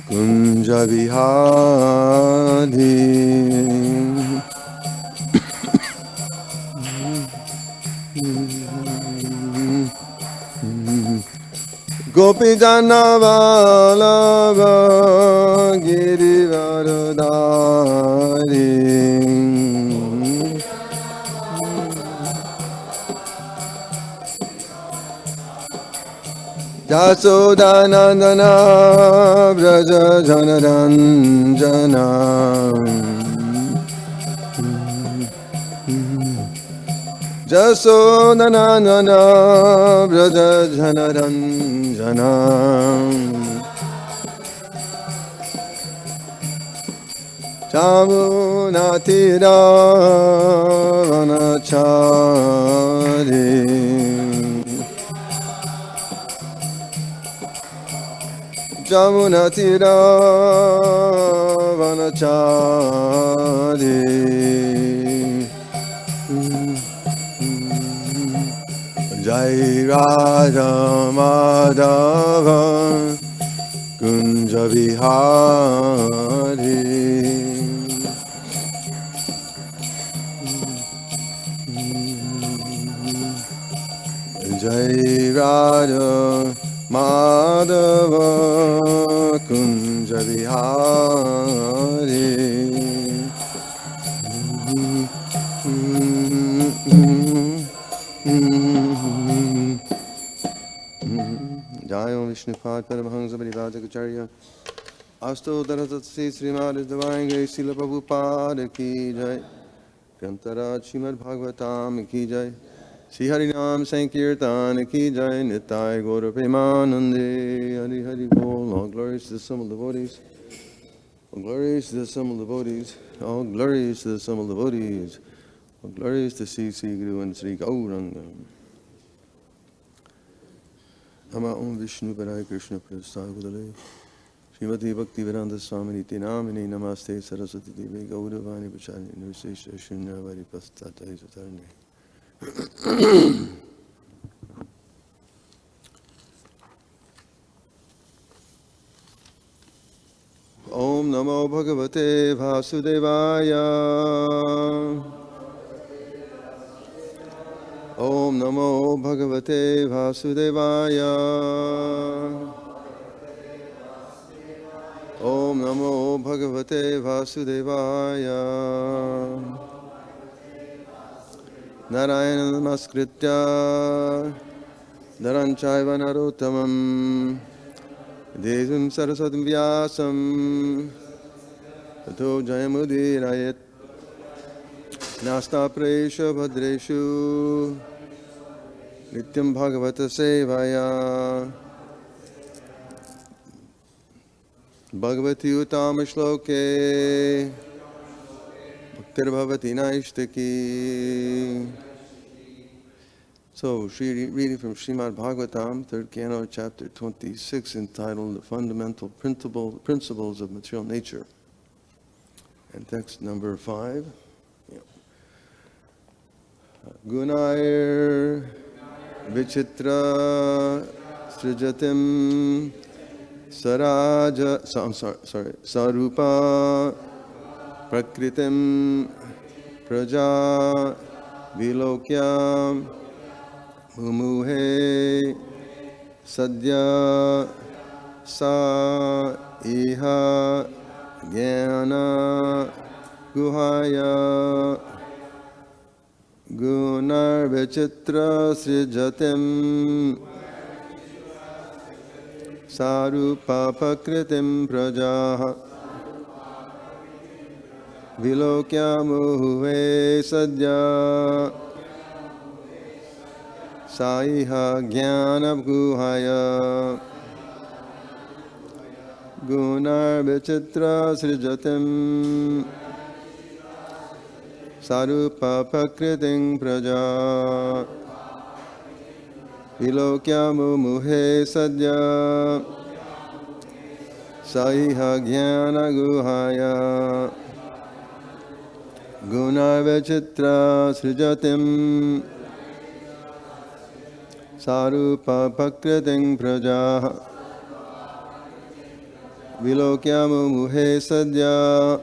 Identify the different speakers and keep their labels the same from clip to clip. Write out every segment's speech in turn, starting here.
Speaker 1: kunjavihari Gopijana Vallabha Girivaradhari Jasodanandana Vraja Janaranjana Jasodanandana Vraja Janaranjana Chamunatira Vanachari Jamunatira Vanachari Jai Radha Madhava Kunja Vihari Jai Radha Madhava Kunja Vihari Jai Om Vishnupad Paramahansa Parivājakarya Asto Dharasatsi Srimad Divine Grace Srila Prabhupada Ki Jai Grantaraj Srimad Bhagavatam Ki Jai Shri Harinam Sankirtan Ki Jai Nitai Gaura Premanande Hari Hari Bol. All glories to the sum of devotees. All glories to the sum of devotees. All glories to the sum of devotees. All glories to Sri Guru and Sri Gauranga. Nama Om Vishnu Padaya Krishna Prasthagudale Srimati Bhakti Vedanta Swami Niti Namini Namaste Saraswati Devi Gauravani Pachani Nirvishesha Shunyavadi Pastatai Satarni. Om Namo Bhagavate Vasudevaya Om Namo Bhagavate Vasudevaya Om Namo Bhagavate Vasudevaya Narayana Namaskritya Naranchaiva Narottamam Devim Saraswatim Vyasam Tato Jayamudirayat Nasta Presha Bhadreshu Nityam Bhagavata Sevaya Bhagavati Utama Shloke Bhaktir Bhavati Naishtaki. So, reading from Srimad Bhagavatam, 3rd Canto, chapter 26, entitled The Fundamental Principles of Material Nature. And text number 5. Guṇair vicitrāḥ sṛjatīṁ sa-rūpāḥ prakṛtim prajāḥ vilokya mumuhe sadyaḥ sa-rūpāḥ jñāna-gūhayā guṇair vicitrāḥ sṛjatīṁ sa-rūpāḥ prakṛtim prajāḥ vilokya mumuhe sadyaḥ sa-rūpāḥ jñāna-gūhayā guṇair vicitrāḥ sṛjatīṁ sa-rūpāḥ prakṛtim prajāḥ vilokya mumuhe sadyaḥ sa-rūpāḥ jñāna-gūhayā guṇair vicitrāḥ sṛjatīṁ sa-rūpāḥ prakṛtim prajāḥ vilokya mumuhe sadyaḥ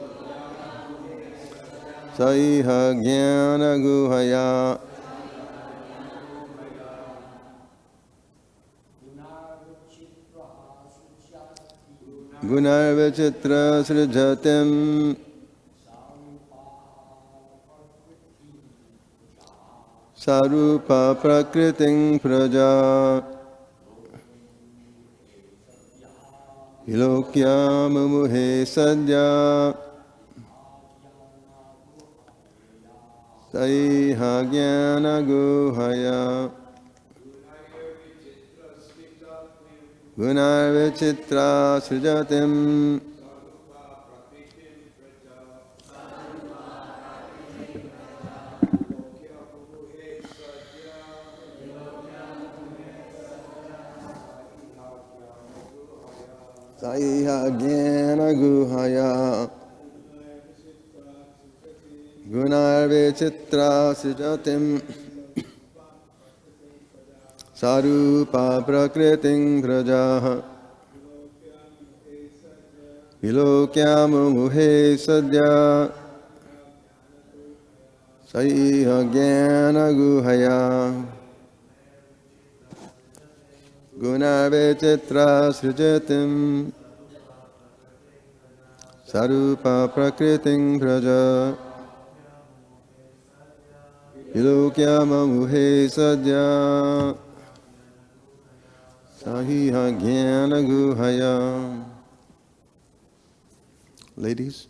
Speaker 1: sa-iha jñāna-gūhayā guṇair vicitrāḥ sṛjatīṁ sa-rūpāḥ prakṛtiṁ prajāḥ vilokya mumuhe sadyaḥ sa-iha jñāna-gūhayā guṇair vicitrāḥ sṛjatīṁ sa-iha jñāna-gūhayā guṇair vicitrāḥ sṛjatīṁ sa-rūpāḥ prakṛtiṁ prajāḥ vilokya mumuhe sadyaḥ sa-iha jñāna-gūhayā guṇair vicitrāḥ sṛjatīṁ sa-rūpāḥ prakṛtiṁ prajāḥ vilokya mumuhe sadyaḥ sa-iha jñāna-gūhayā. Ladies.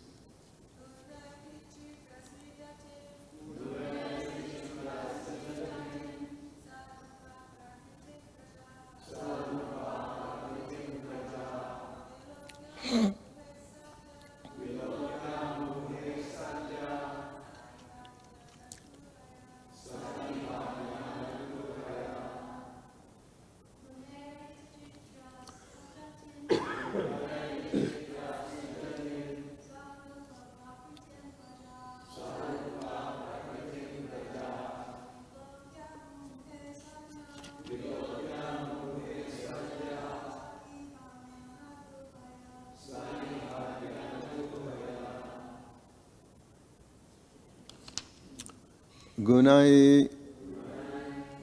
Speaker 1: Guṇair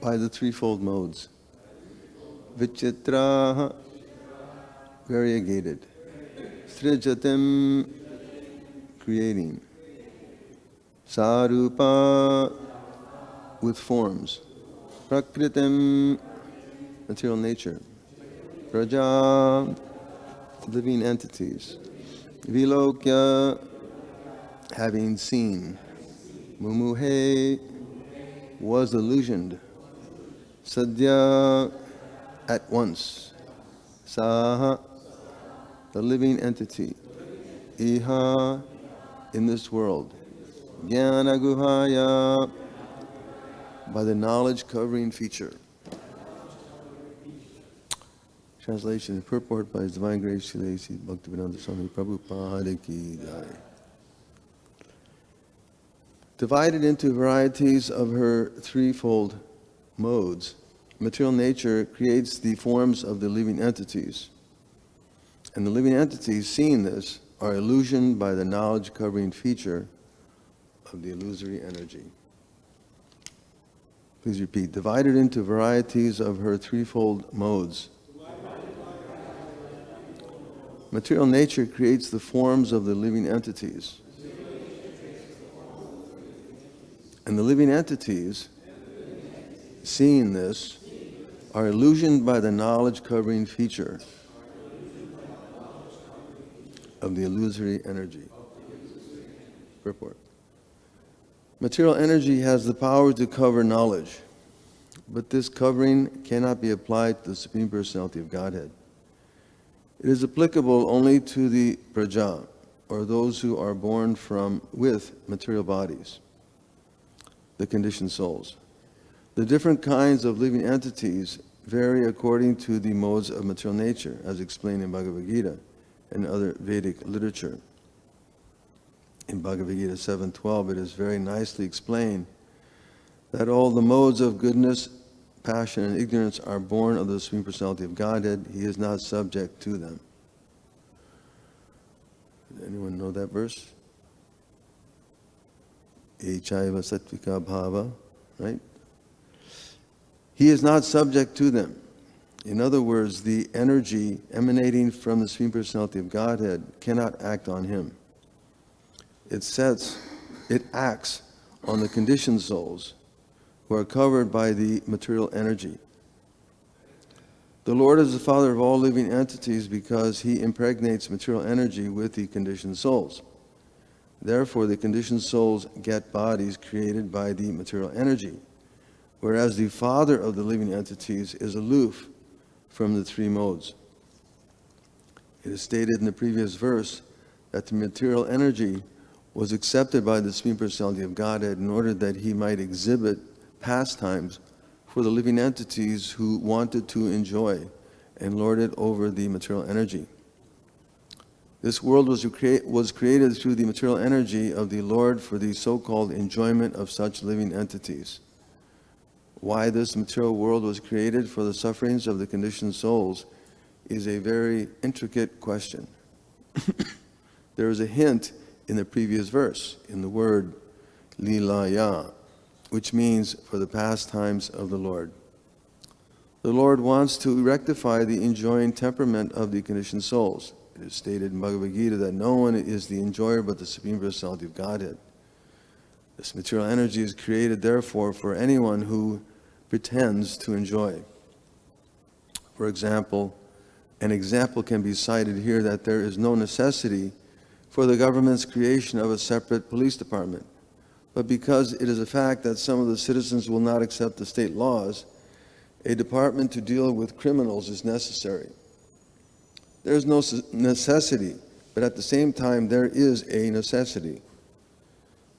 Speaker 1: by the threefold modes. Vicitrāḥ, variegated. Sṛjatīṁ, creating. Sa-rūpāḥ, with forms. Prakṛtim, material nature. Prajāḥ, living entities. Vilokya, having seen. Mumuhe, was illusioned. Sadyaḥ, at once. Saha, the living entity. Iha, in this world. Jñāna-gūhayā, by the knowledge covering feature. Translation and purport by His Divine Grace Srila A.C. Bhaktivedanta Swami Prabhupada ki jai. Divided into varieties of her threefold modes, material nature creates the forms of the living entities. And the living entities, seeing this, are illusioned by the knowledge covering feature of the illusory energy. Please repeat. Divided into varieties of her threefold modes, material nature creates the forms of the living entities. And the living entities, seeing this, are illusioned by the knowledge covering feature of the illusory energy. Purport. Material energy has the power to cover knowledge, but this covering cannot be applied to the Supreme Personality of Godhead. It is applicable only to the prajāḥ, or those who are born with material bodies, the conditioned souls. The different kinds of living entities vary according to the modes of material nature, as explained in Bhagavad-gītā and other Vedic literature. In Bhagavad-gītā 7:12, it is very nicely explained that all the modes of goodness, passion, and ignorance are born of the Supreme Personality of Godhead. He is not subject to them. Does anyone know that verse? Echaiva sattvika bhava, right? He is not subject to them. In other words, the energy emanating from the Supreme Personality of Godhead cannot act on him. It acts on the conditioned souls who are covered by the material energy. The Lord is the Father of all living entities because He impregnates material energy with the conditioned souls. Therefore, the conditioned souls get bodies created by the material energy, whereas the Father of the living entities is aloof from the three modes. It is stated in the previous verse that the material energy was accepted by the Supreme Personality of Godhead in order that He might exhibit pastimes for the living entities who wanted to enjoy and lord it over the material energy. This world was created through the material energy of the Lord for the so-called enjoyment of such living entities. Why this material world was created for the sufferings of the conditioned souls is a very intricate question. There is a hint in the previous verse, in the word vilokya, which means for the pastimes of the Lord. The Lord wants to rectify the enjoying temperament of the conditioned souls. It is stated in Bhagavad-gītā that no one is the enjoyer but the Supreme Personality of Godhead. This material energy is created, therefore, for anyone who pretends to enjoy. For example, an example can be cited here that there is no necessity for the government's creation of a separate police department. But because it is a fact that some of the citizens will not accept the state laws, a department to deal with criminals is necessary. There is no necessity, but at the same time there is a necessity.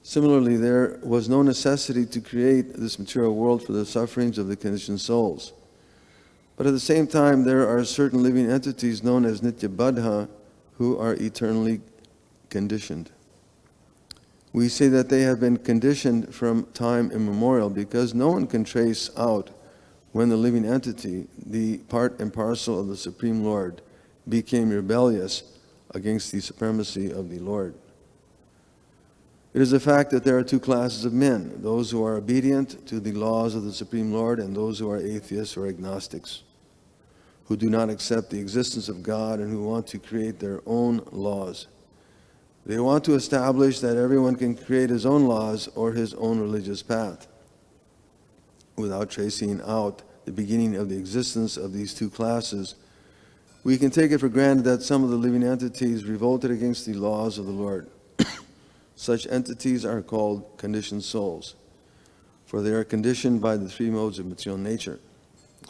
Speaker 1: Similarly, there was no necessity to create this material world for the sufferings of the conditioned souls. But at the same time, there are certain living entities known as nitya-baddha who are eternally conditioned. We say that they have been conditioned from time immemorial because no one can trace out when the living entity, the part and parcel of the Supreme Lord, became rebellious against the supremacy of the Lord. It is a fact that there are two classes of men, those who are obedient to the laws of the Supreme Lord and those who are atheists or agnostics, who do not accept the existence of God and who want to create their own laws. They want to establish that everyone can create his own laws or his own religious path. Without tracing out the beginning of the existence of these two classes, we can take it for granted that some of the living entities revolted against the laws of the Lord. Such entities are called conditioned souls, for they are conditioned by the three modes of material nature.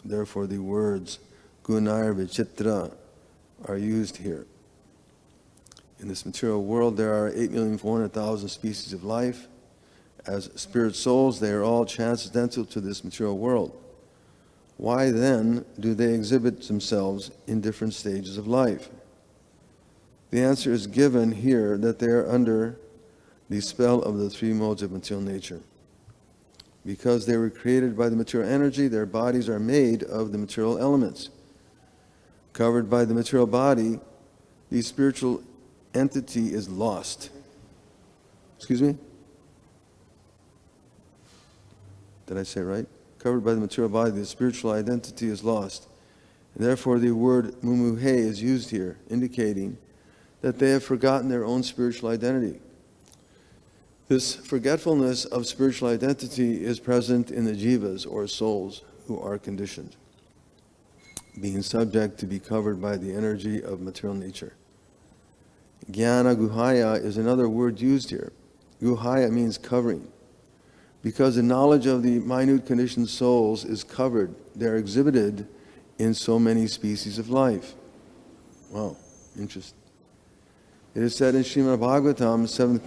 Speaker 1: Therefore, the words guṇair, vicitrāḥ are used here. In this material world, there are 8,400,000 species of life. As spirit souls, they are all transcendental to this material world. Why then do they exhibit themselves in different stages of life? The answer is given here that they are under the spell of the three modes of material nature. Because they were created by the material energy, their bodies are made of the material elements. Covered by the material body, the spiritual entity is lost. Excuse me? Did I say right? Covered by the material body, the spiritual identity is lost. And therefore, the word mumuhe is used here, indicating that they have forgotten their own spiritual identity. This forgetfulness of spiritual identity is present in the jivas, or souls, who are conditioned, being subject to be covered by the energy of material nature. Jñāna-gūhayā is another word used here. Guṇair means covering. Because the knowledge of the minute conditioned souls is covered, they are exhibited in so many species of life. Wow, interesting. It is said in Srimad Bhagavatam, 7th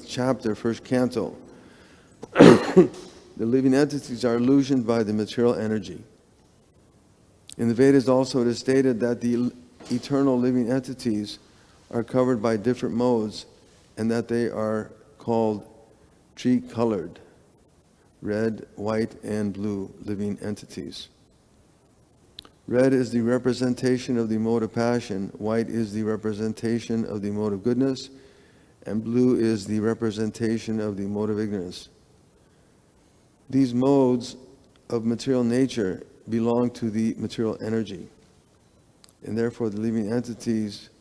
Speaker 1: chapter, 1st canto, the living entities are illusioned by the material energy. In the Vedas also it is stated that the eternal living entities are covered by different modes and that they are called tree-colored, red, white, and blue living entities. Red is the representation of the mode of passion, white is the representation of the mode of goodness, and blue is the representation of the mode of ignorance. These modes of material nature belong to the material energy, and therefore the living entities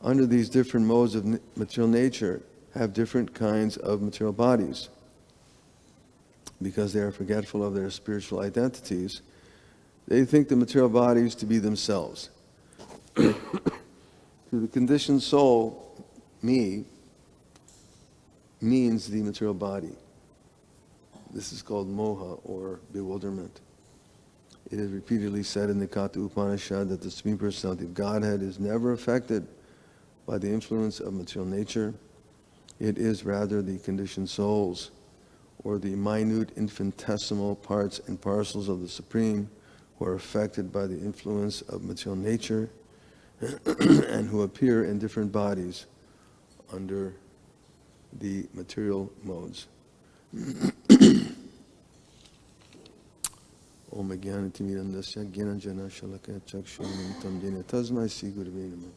Speaker 1: under these different modes of material nature have different kinds of material bodies. Because they are forgetful of their spiritual identities, they think the material bodies to be themselves. To the conditioned soul, me means the material body. This is called moha, or bewilderment. It is repeatedly said in the Katha Upanishad that the Supreme Personality of Godhead is never affected by the influence of material nature. It is rather the conditioned souls, or the minute infinitesimal parts and parcels of the Supreme, who are affected by the influence of material nature and who appear in different bodies under the material modes. Om Jnana Timirandasya Jnana Jana Shalakaya Chakshunam Jena Tasmai Sri Gurave Namah.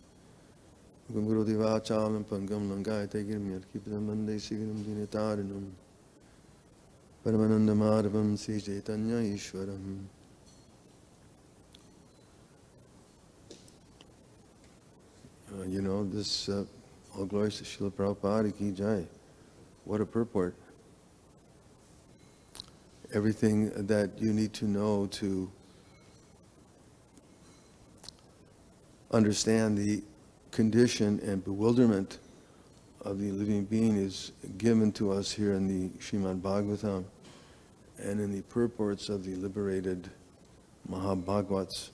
Speaker 1: Guru Devacham Pangam Langayate Girim Yarkipadam Mande Sigaram Jena Taranam Paramananda Madhavam Sri Chaitanya Ishwaram. This all glories to Srila Prabhupada Ki Jai. What a purport. Everything that you need to know to understand the condition and bewilderment of the living being is given to us here in the Srimad Bhagavatam and in the purports of the liberated Mahabhagavats.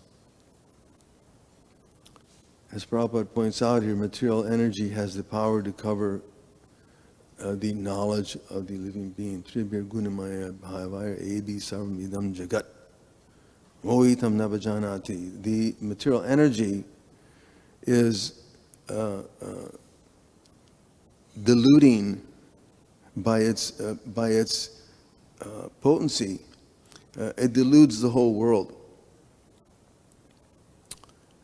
Speaker 1: As Prabhupada points out here, material energy has the power to cover the knowledge of the living being. The material energy is diluting by its potency. It deludes the whole world.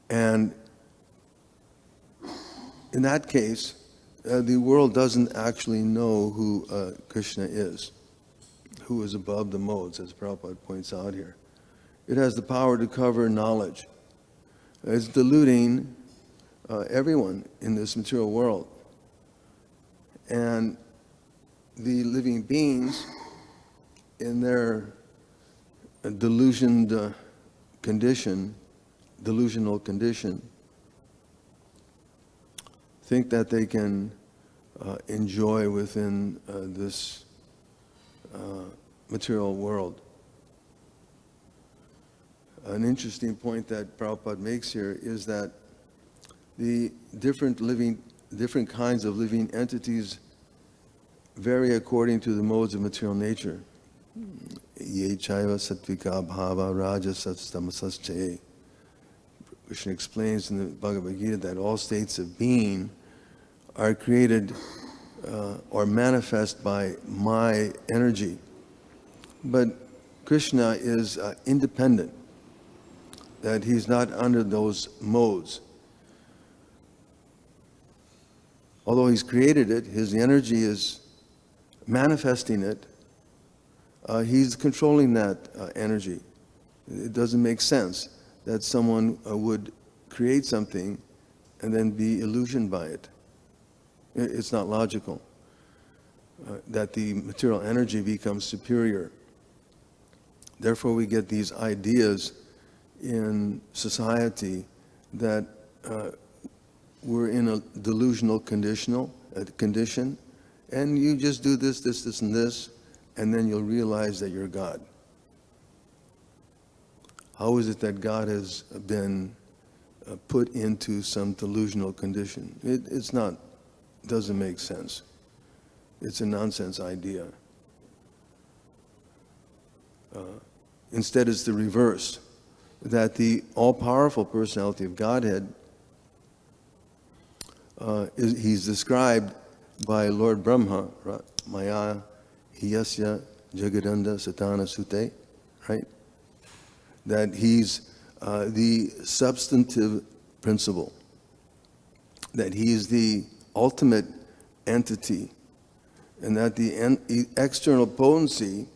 Speaker 1: And in that case, the world doesn't actually know who Krishna is, who is above the modes, as Prabhupada points out here. It has the power to cover knowledge. It's diluting everyone in this material world. And the living beings, in their delusional condition, think that they can enjoy within this material world. An interesting point that Prabhupada makes here is that the different kinds of living entities vary according to the modes of material nature. Ye chaiva sattvika bhava rajasas tamasasche. Krishna explains in the Bhagavad-gītā that all states of being are created or manifest by my energy. But Krishna is independent, that he's not under those modes. Although he's created it, his energy is manifesting it, he's controlling that energy. It doesn't make sense that someone would create something and then be illusioned by it. It's not logical that the material energy becomes superior. Therefore, we get these ideas in society that we're in a delusional condition, and you just do this, and this, and then you'll realize that you're God. How is it that God has been put into some delusional condition? It's not, doesn't make sense. It's a nonsense idea. Instead, it's the reverse, that the all-powerful personality of Godhead, he's described by Lord Brahma, Maya Hiyasya Jagadanda Satana Sute, right? That he's the substantive principle, that he is the ultimate entity, and that the external potency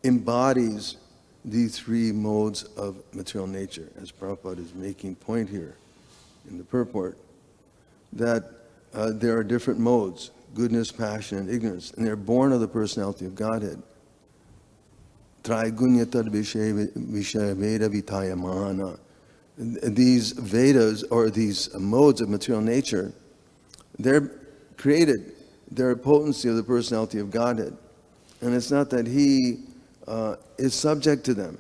Speaker 1: embodies the three modes of material nature, as Prabhupada is making point here in the purport, that there are different modes, goodness, passion, and ignorance, and they're born of the personality of Godhead. These Vedas, or these modes of material nature, they're created, they're a potency of the personality of Godhead. And it's not that he is subject to them.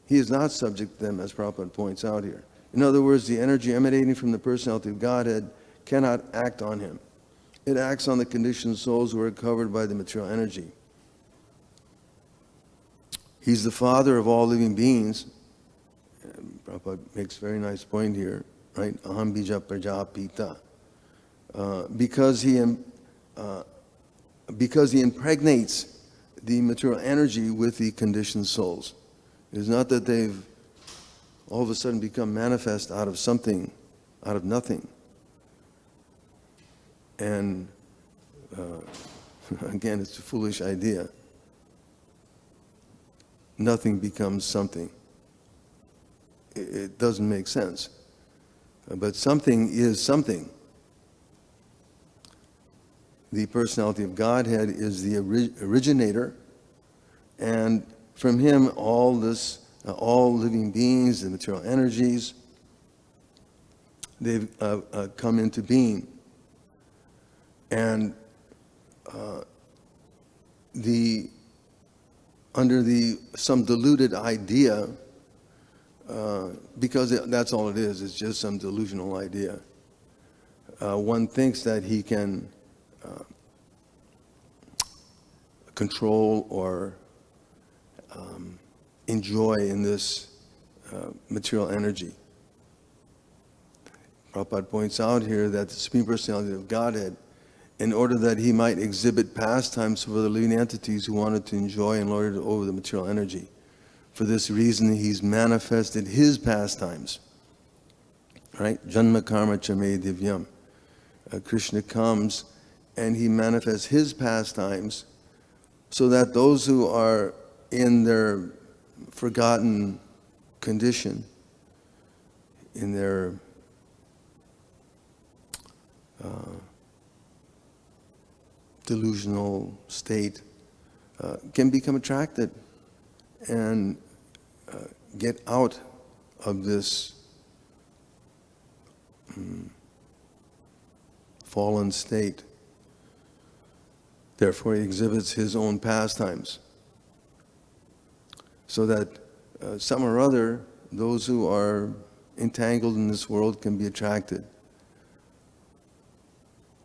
Speaker 1: He is not subject to them, as Prabhupada points out here. In other words, the energy emanating from the personality of Godhead cannot act on him. It acts on the conditioned souls who are covered by the material energy. He's the father of all living beings. Prabhupada makes a very nice point here, right? Aham bija prajāpita. Because he impregnates the material energy with the conditioned souls. It is not that they've all of a sudden become manifest out of something, out of nothing. And again, it's a foolish idea. Nothing becomes something. It doesn't make sense. But something is something. The personality of Godhead is the originator, and from him all living beings, the material energies, they've come into being. And under some deluded idea, because that's all it is, it's just some delusional idea. One thinks that he can control or enjoy in this material energy. Prabhupada points out here that the Supreme Personality of Godhead, in order that he might exhibit pastimes for the living entities who wanted to enjoy and lord it over the material energy, for this reason he's manifested his pastimes. Right? Janma karma chame divyam. Krishna comes and he manifests his pastimes so that those who are in their forgotten condition, in their delusional state, can become attracted and get out of this fallen state. Therefore, he exhibits his own pastimes, so that some or other, those who are entangled in this world can be attracted.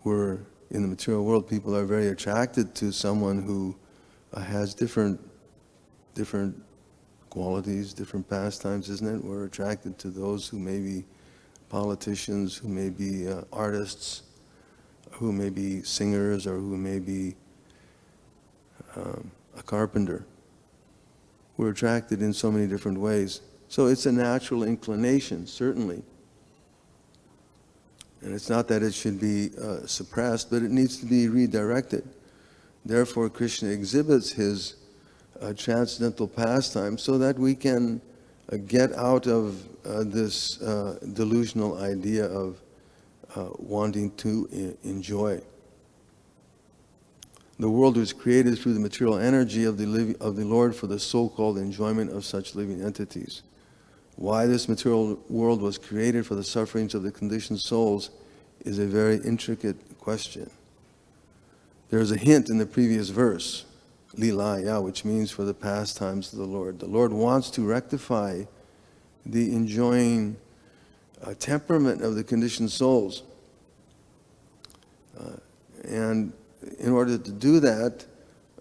Speaker 1: Where in the material world, people are very attracted to someone who has different qualities, different pastimes, isn't it? We're attracted to those who may be politicians, who may be artists, who may be singers, or who may be a carpenter. We're attracted in so many different ways. So it's a natural inclination, certainly. And it's not that it should be suppressed, but it needs to be redirected. Therefore, Krishna exhibits his transcendental pastime so that we can get out of this delusional idea of wanting to enjoy. The world was created through the material energy of the Lord for the so-called enjoyment of such living entities. Why this material world was created for the sufferings of the conditioned souls is a very intricate question. There's a hint in the previous verse, vilokya, which means for the pastimes of the Lord. The Lord wants to rectify the enjoying temperament of the conditioned souls. And in order to do that,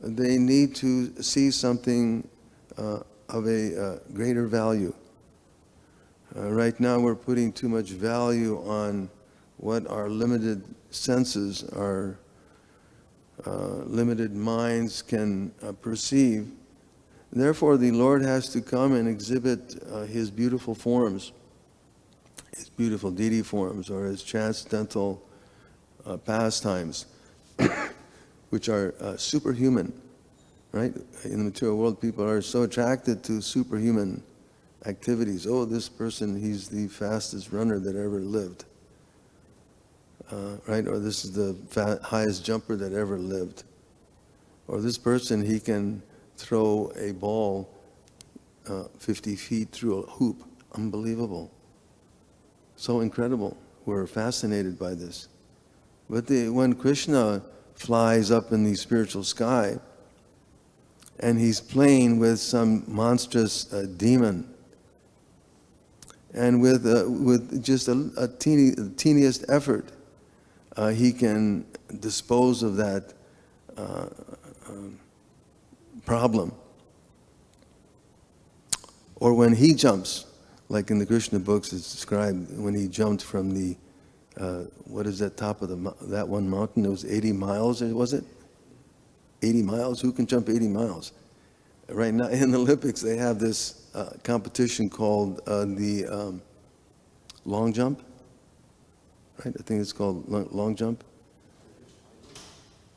Speaker 1: they need to see something of a greater value. Right now we're putting too much value on what our limited senses, our limited minds can perceive. Therefore, the Lord has to come and exhibit his beautiful forms, his beautiful deity forms, or his transcendental pastimes, which are superhuman, right? In the material world, people are so attracted to superhuman activities. Oh, this person, he's the fastest runner that ever lived, right? Or this is the highest jumper that ever lived. Or this person, he can throw a ball 50 feet through a hoop. Unbelievable. So incredible. We're fascinated by this. But when Krishna flies up in the spiritual sky and he's playing with some monstrous demon, and with just a teeniest effort, he can dispose of that problem. Or when he jumps, like in the Krishna books, it's described when he jumped from the what is that top of that one mountain? It was 80 miles, was it? 80 miles? Who can jump 80 miles? Right now in the Olympics, they have this competition called the long jump. Right? I think it's called long jump.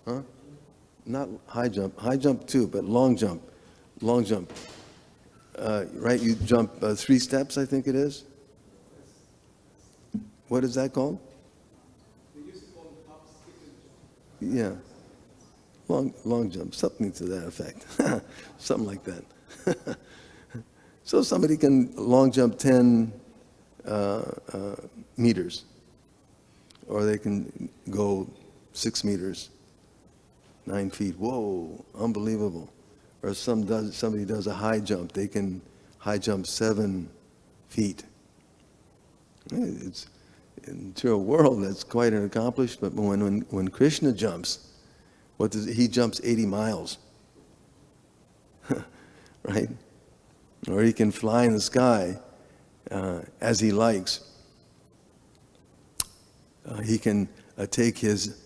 Speaker 1: Huh? Not high jump. High jump too, but long jump. Long jump. Right? You jump 3 steps, I think it is. What is that called? Yeah. Long jump, something to that effect. Something like that. So somebody can long jump 10 meters, or they can go 6 meters, 9 feet. Whoa, unbelievable. Or somebody does a high jump, they can high jump 7 feet. It's in the material world, that's quite an accomplishment. But when Krishna jumps, he jumps 80 miles, right? Or he can fly in the sky as he likes. He can take his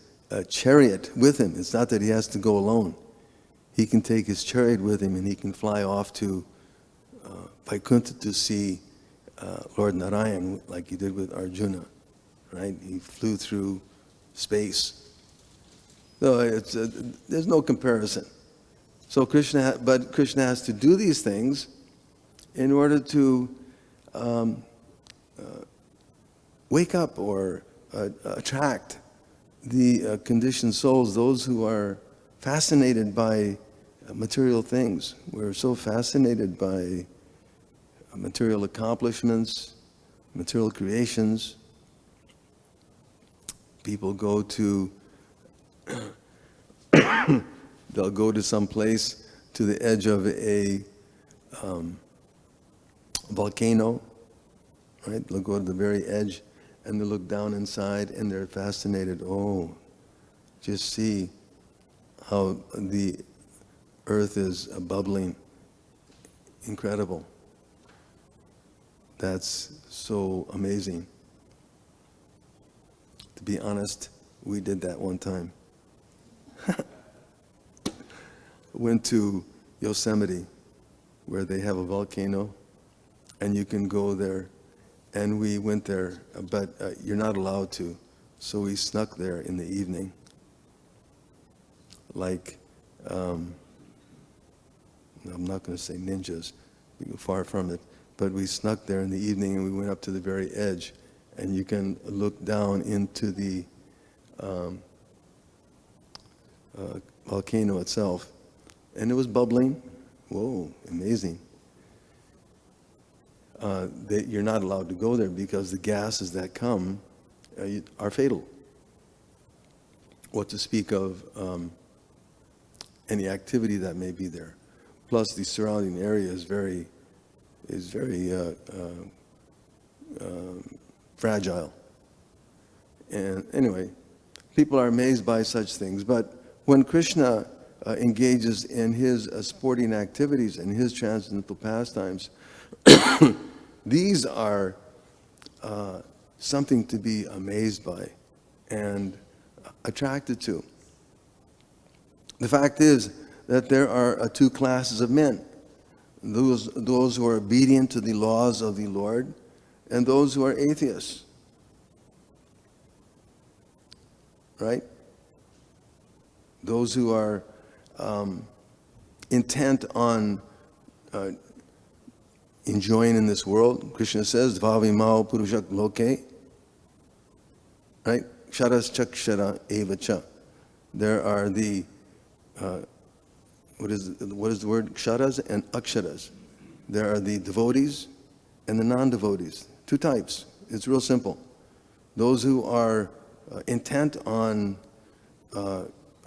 Speaker 1: chariot with him. It's not that he has to go alone. He can take his chariot with him and he can fly off to Vaikuntha to see Lord Narayan, like he did with Arjuna, right? He flew through space. So there's no comparison. So Krishna has to do these things in order to wake up or attract the conditioned souls, those who are fascinated by material things. We're so fascinated by material accomplishments, material creations. People go to they'll go to some place to the edge of a volcano, right? They'll go to the very edge and they look down inside and they're fascinated. Oh, just see how the earth is bubbling. Incredible. That's so amazing. To be honest, we did that one time. Went to Yosemite, where they have a volcano, and you can go there. And we went there, but you're not allowed to. So we snuck there in the evening. Like, I'm not going to say ninjas, far from it, but we snuck there in the evening and we went up to the very edge, and you can look down into the volcano itself. And it was bubbling. Whoa, amazing. You're not allowed to go there because the gases that come are fatal. What to speak of any activity that may be there. Plus, the surrounding area is very fragile. And anyway, people are amazed by such things. But when Krishna engages in his sporting activities and his transcendental pastimes, these are something to be amazed by and attracted to. The fact is that there are 2 classes of men. those who are obedient to the laws of the Lord, and those who are atheists. Right? Those who are intent on enjoying in this world. Krishna says, Dvavimao Purushak Loke. Right? Ksharas Chakshara Evacha. There are the, what is the word? Ksharas and Aksharas. There are the devotees and the non-devotees. Two types. It's real simple. Those who are intent on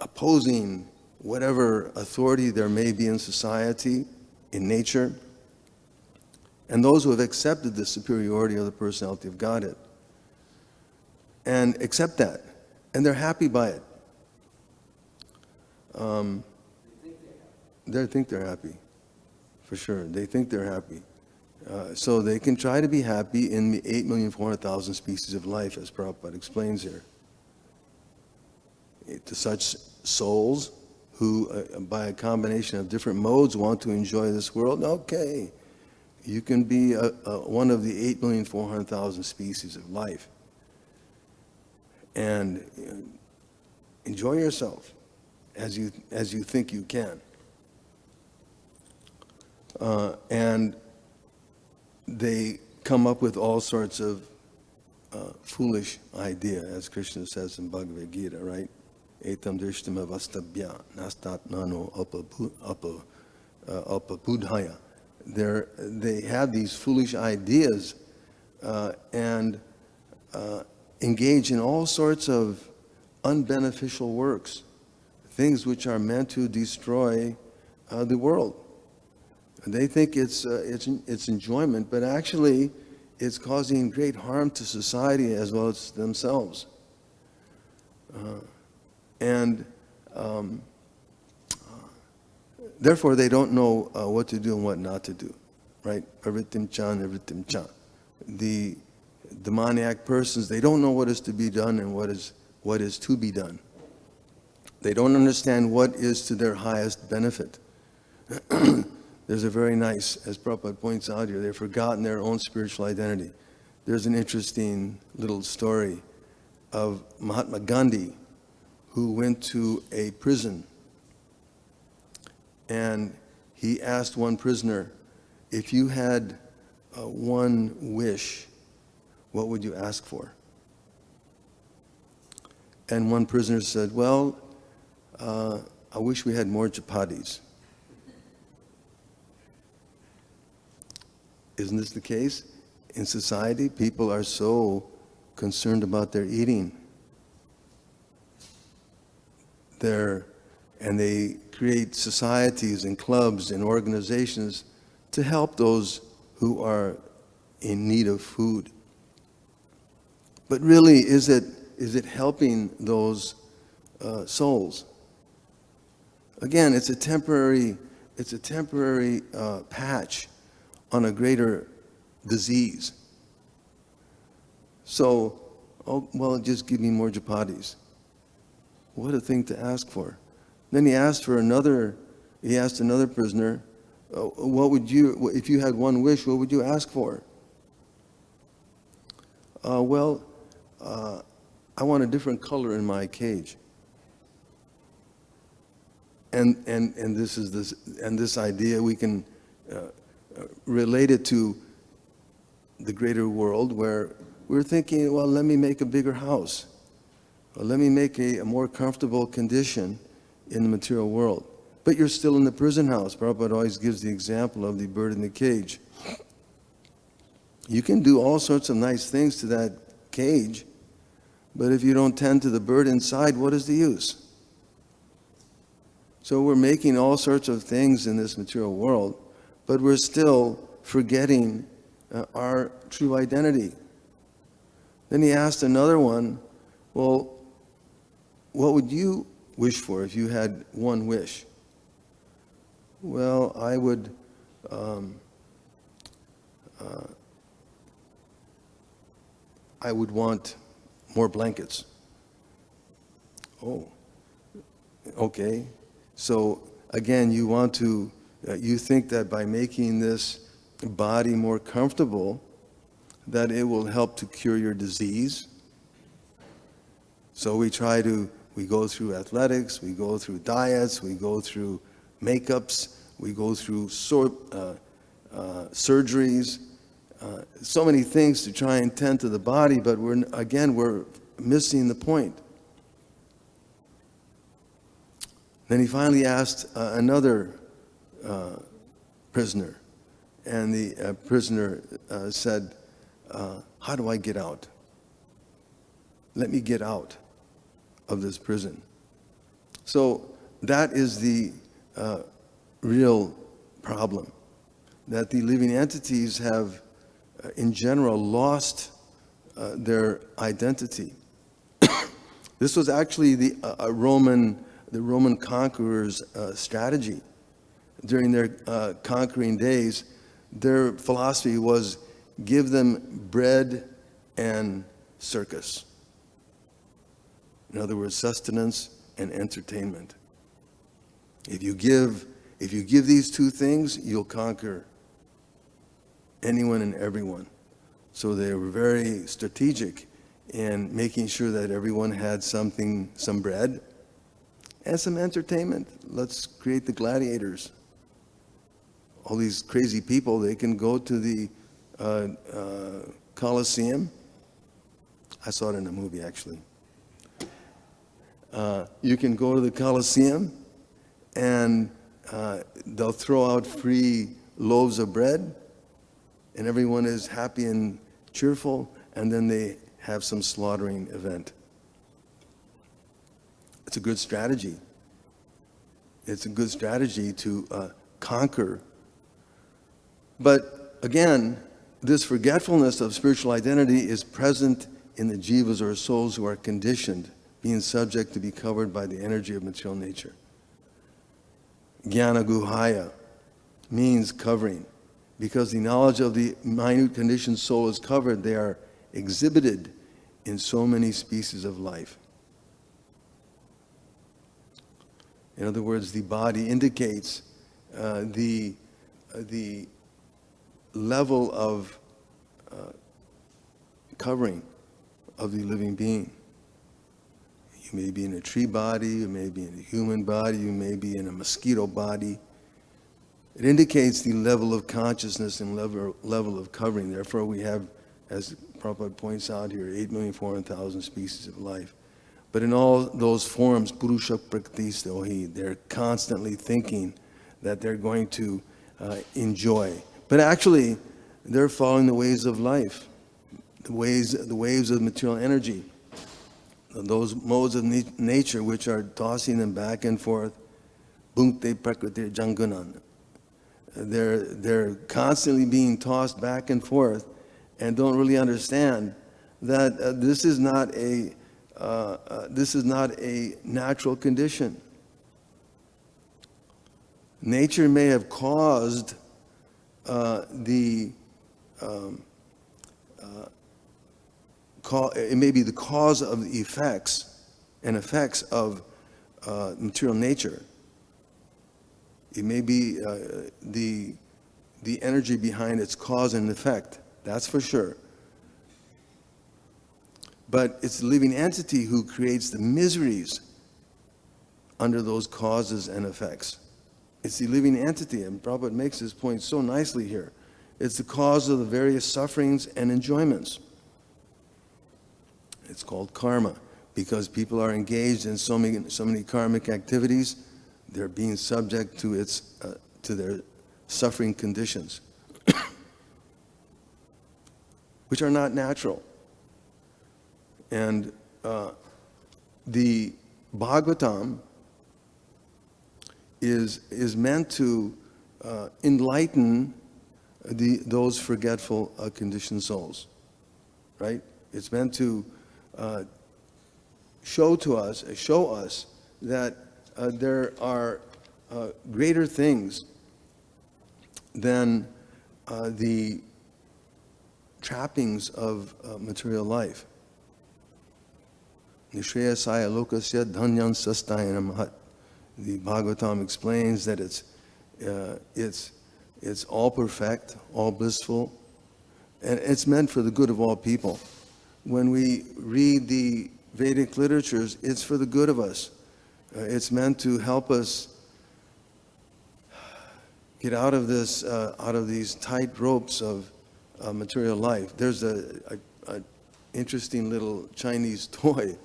Speaker 1: opposing whatever authority there may be in society, in nature, and those who have accepted the superiority of the personality of Godhead and accept that, and they're happy by it. They think they're happy, for sure. They think they're happy. So they can try to be happy in the 8,400,000 species of life, as Prabhupada explains here. To such souls who, by a combination of different modes, want to enjoy this world, okay, you can be one of the 8,400,000 species of life and enjoy yourself as you think you can. And they come up with all sorts of foolish idea, as Krishna says in Bhagavad-gītā, right? Etam drishtam avastabhya nastat nano alpabudhaya. They have these foolish ideas and engage in all sorts of unbeneficial works, things which are meant to destroy the world. They think it's enjoyment, but actually it's causing great harm to society as well as themselves. Therefore, they don't know what to do and what not to do, right? Pravritim cha, nivritim cha. The demoniac persons, they don't know what is to be done and what is to be done. They don't understand what is to their highest benefit. There's a very nice, as Prabhupada points out here, they've forgotten their own spiritual identity. There's an interesting little story of Mahatma Gandhi, who went to a prison, and he asked one prisoner, if you had one wish, what would you ask for? And one prisoner said, well, I wish we had more chapatis. Isn't this the case? In society, people are so concerned about their eating. And they create societies and clubs and organizations to help those who are in need of food. But really, is it helping those souls? Again, it's a temporary patch on a greater disease. So, oh, well, just give me more chapatis. What a thing to ask for. Then he asked another prisoner, what would you, if you had one wish, what would you ask for? I want a different color in my cage. And this idea we can relate it to the greater world, where we're thinking, well, let me make a bigger house. Or let me make a more comfortable condition in the material world. But you're still in the prison house. Prabhupada always gives the example of the bird in the cage. You can do all sorts of nice things to that cage, but if you don't tend to the bird inside, what is the use? So we're making all sorts of things in this material world, but we're still forgetting our true identity. Then he asked another one, well, what would you wish for if you had one wish? Well, I would want more blankets. Oh, okay. So again, you want to you think that by making this body more comfortable, that it will help to cure your disease. So we go through athletics, we go through diets, we go through makeups, we go through surgeries, so many things to try and tend to the body, but we're missing the point. Then he finally asked another prisoner, and the prisoner said, how do I get out? Let me get out of this prison. So that is the real problem, that the living entities have, in general, lost their identity. This was actually the Roman conquerors' strategy. During their conquering days, their philosophy was give them bread and circus. In other words, sustenance and entertainment. If you give these two things, you'll conquer anyone and everyone. So they were very strategic in making sure that everyone had some bread and some entertainment. Let's create the gladiators. All these crazy people, they can go to the Colosseum. I saw it in a movie, actually. You can go to the Colosseum, and they'll throw out free loaves of bread, and everyone is happy and cheerful, and then they have some slaughtering event. It's a good strategy. It's a good strategy to conquer. But again, this forgetfulness of spiritual identity is present in the jivas, or souls, who are conditioned, being subject to be covered by the energy of material nature. Jñāna-gūhayā means covering. Because the knowledge of the minute conditioned soul is covered, they are exhibited in so many species of life. In other words, the body indicates the level of covering of the living being. You may be in a tree body, you may be in a human body, you may be in a mosquito body. It indicates the level of consciousness and level of covering. Therefore, we have, as Prabhupada points out here, 8,400,000 species of life. But in all those forms, purusha prakṛtiṁ, they're constantly thinking that they're going to enjoy. But actually, they're following the ways of life, the waves of material energy, those modes of nature which are tossing them back and forth. Bhuṅkte prakṛtir jangunan. They're constantly being tossed back and forth, and don't really understand that this is not a natural condition. Nature may have caused it may be the cause of the effects of material nature. It may be the energy behind its cause and effect, that's for sure. But it's the living entity who creates the miseries under those causes and effects. It's the living entity, and Prabhupada makes this point so nicely here. It's the cause of the various sufferings and enjoyments. It's called karma, because people are engaged in so many karmic activities. They're being subject to their suffering conditions, which are not natural. And the Bhagavatam is meant to enlighten those forgetful conditioned souls, right? It's meant to show us that there are greater things than the trappings of material life. Nishreyasaya lokasya dhanyam sastayana mahat. The Bhagavatam explains that it's it's all perfect, all blissful, and it's meant for the good of all people. When we read the Vedic literatures, it's for the good of us. It's meant to help us get out of this, out of these tight ropes of material life. There's a interesting little Chinese toy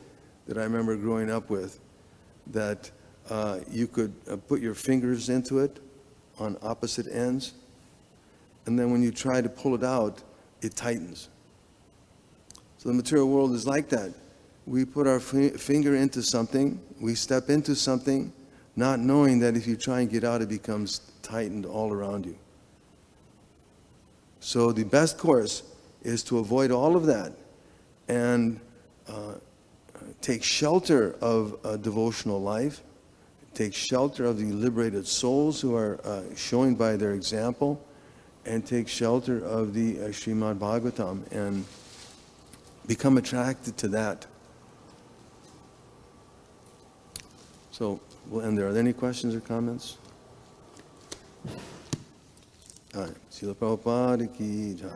Speaker 1: that I remember growing up with, that you could put your fingers into it on opposite ends, and then when you try to pull it out, it tightens. So the material world is like that. We put our finger into something, we step into something, not knowing that if you try and get out, it becomes tightened all around you. So the best course is to avoid all of that and take shelter of a devotional life, take shelter of the liberated souls who are showing by their example, and take shelter of the Srimad Bhagavatam and become attracted to that. So we'll end there. Are there any questions or comments? All right. Srila Prabhupada ki jai.